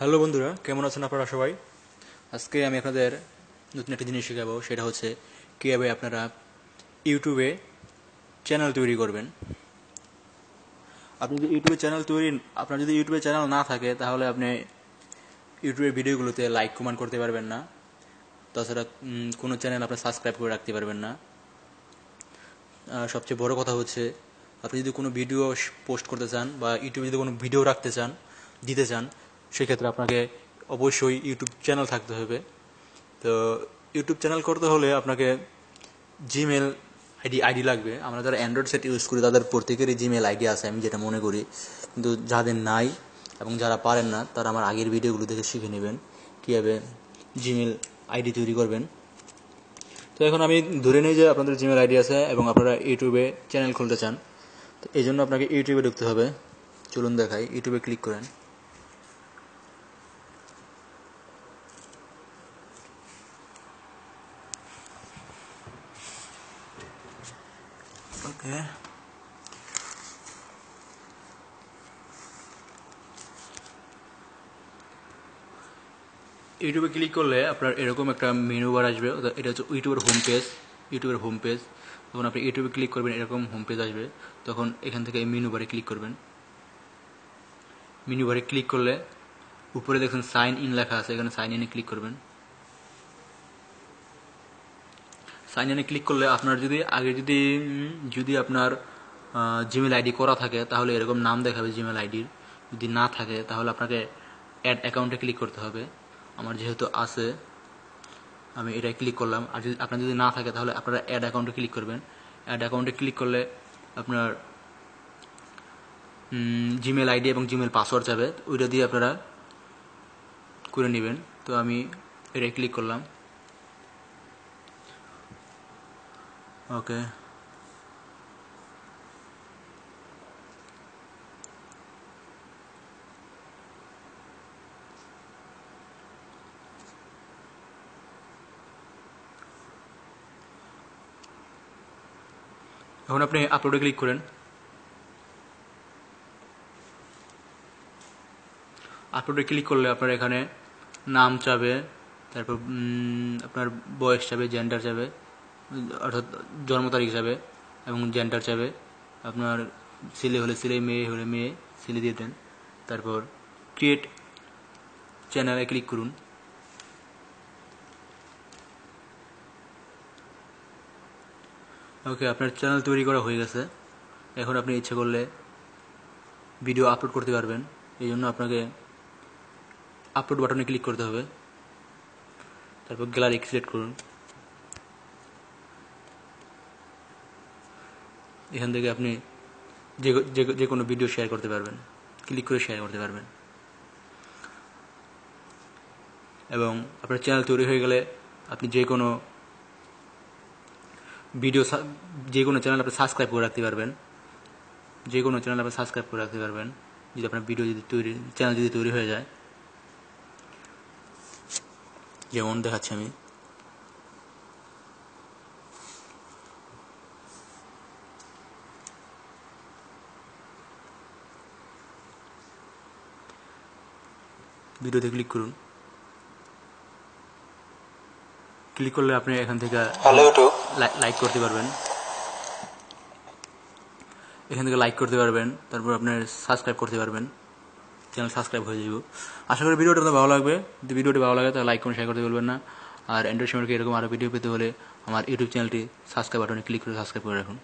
Hello বন্ধুরা, কেমন আছেন আপনারা সবাই? আজকে আমি আপনাদের নতুন একটা জিনিস শেখাবো। সেটা হচ্ছে কীভাবে আপনারা ইউটিউবে চ্যানেল তৈরি করবেন। আপনি যদি আপনার যদি ইউটিউবে চ্যানেল না থাকে, তাহলে আপনি ইউটিউবের ভিডিওগুলোতে লাইক কমেন্ট করতে পারবেন না। তাছাড়া কোনো চ্যানেল আপনি সাবস্ক্রাইব করে রাখতে পারবেন না। সবচেয়ে বড় কথা হচ্ছে, আপনি যদি কোনো ভিডিও পোস্ট করতে চান বা ইউটিউবে যদি কোনো ভিডিও দিতে চান, সেক্ষেত্রে আপনাকে অবশ্যই ইউটিউব চ্যানেল থাকতে হবে। তো ইউটিউব চ্যানেল করতে হলে আপনাকে জিমেল আইডি লাগবে। আমরা যারা অ্যান্ড্রয়েড সেট ইউজ করি তাদের প্রত্যেকেরই জিমেল আইডি আছে, আমি যেটা মনে করি। কিন্তু যাদের নাই এবং যারা পারেন না, তারা আমার আগের ভিডিওগুলো দেখে শিখে নেবেন কীভাবে জিমেল আইডি তৈরি করবেন। তো এখন আমি ধরে নিই যে আপনাদের জিমেল আইডি আছে এবং আপনারা ইউটিউবে চ্যানেল খুলতে চান। তো এই জন্য আপনাকে ইউটিউবে ঢুকতে হবে। চলুন দেখাই। ইউটিউবে ক্লিক করেন। ওকে, ইউটিউবে ক্লিক করলে আপনার এরকম একটা মেনু বার আসবে। এটা হচ্ছে ইউটিউবের হোম পেজ। তখন আপনি ইউটিউবে ক্লিক করবেন, এরকম হোম পেজ আসবে। তখন এখান থেকে মেনু বারে ক্লিক করবেন। মেনু বারে ক্লিক করলে উপরে দেখুন সাইন ইন লেখা আছে, এখানে সাইন ইনে ক্লিক করবেন। সাইন ইনে ক্লিক করলে আপনার যদি আপনার জিমেল আইডি করা থাকে, তাহলে এরকম নাম দেখাবে জিমেল আইডির। যদি না থাকে, তাহলে আপনাকে অ্যাড অ্যাকাউন্টে ক্লিক করতে হবে। আমার যেহেতু আছে, আমি এটাই ক্লিক করলাম। আর যদি আপনার যদি না থাকে, তাহলে আপনারা অ্যাড অ্যাকাউন্টে ক্লিক করবেন। অ্যাড অ্যাকাউন্টে ক্লিক করলে আপনার জিমেল আইডি এবং জিমেল পাসওয়ার্ড যাবে, ওইটা দিয়ে আপনারা করে নেবেন। তো আমি এটাই ক্লিক করলাম। ওকে, এখন আপনি আপলোডে ক্লিক করেন। আপলোডে ক্লিক করলে আপনার এখানে নাম চাবে, তারপর আপনার বয়স চাবে, জেন্ডার চাবে, অর্থাৎ জন্ম তারিখ যাবে, এবং জেন্ডার চাবে। আপনার ছেলে হলে ছেলে, মেয়ে হলে মেয়ে, ছেলে দিয়ে দেন। তারপর ক্রিয়েট চ্যানেলে ক্লিক করুন। ওকে, আপনার চ্যানেল তৈরি করা হয়ে গেছে। এখন আপনি ইচ্ছে করলে ভিডিও আপলোড করতে পারবেন। এই জন্য আপনাকে আপলোড বাটনে ক্লিক করতে হবে। তারপর গ্যালারি সিলেক্ট করুন। এখান থেকে আপনি যে কোনো ভিডিও শেয়ার করতে পারবেন, ক্লিক করে শেয়ার করতে পারবেন। এবং আপনার চ্যানেল তৈরি হয়ে গেলে আপনি যে কোনো চ্যানেল আপনি সাবস্ক্রাইব করে রাখতে পারবেন। যদি আপনার চ্যানেল যদি তৈরি হয়ে যায়। যেমন দেখাচ্ছি আমি। ভিডিওতে ক্লিক করুন। ক্লিক করলে আপনি এখান থেকে লাইক করতে পারবেন। তারপর আপনার সাবস্ক্রাইব করতে পারবেন। চ্যানেল সাবস্ক্রাইব হয়ে যাব। আশা করি ভিডিওটা আপনাদের ভালো লাগবে। যদি ভিডিওটি ভালো লাগে, তাহলে লাইক করুন, শেয়ার করতে বলবেন না। আর অ্যান্ড্রয়েড সম্পর্কে এরকম আরও ভিডিও পেতে হলে আমার ইউটিউব চ্যানেলটি সাবস্ক্রাইব বাটনে ক্লিক করে সাবস্ক্রাইব করে রাখুন।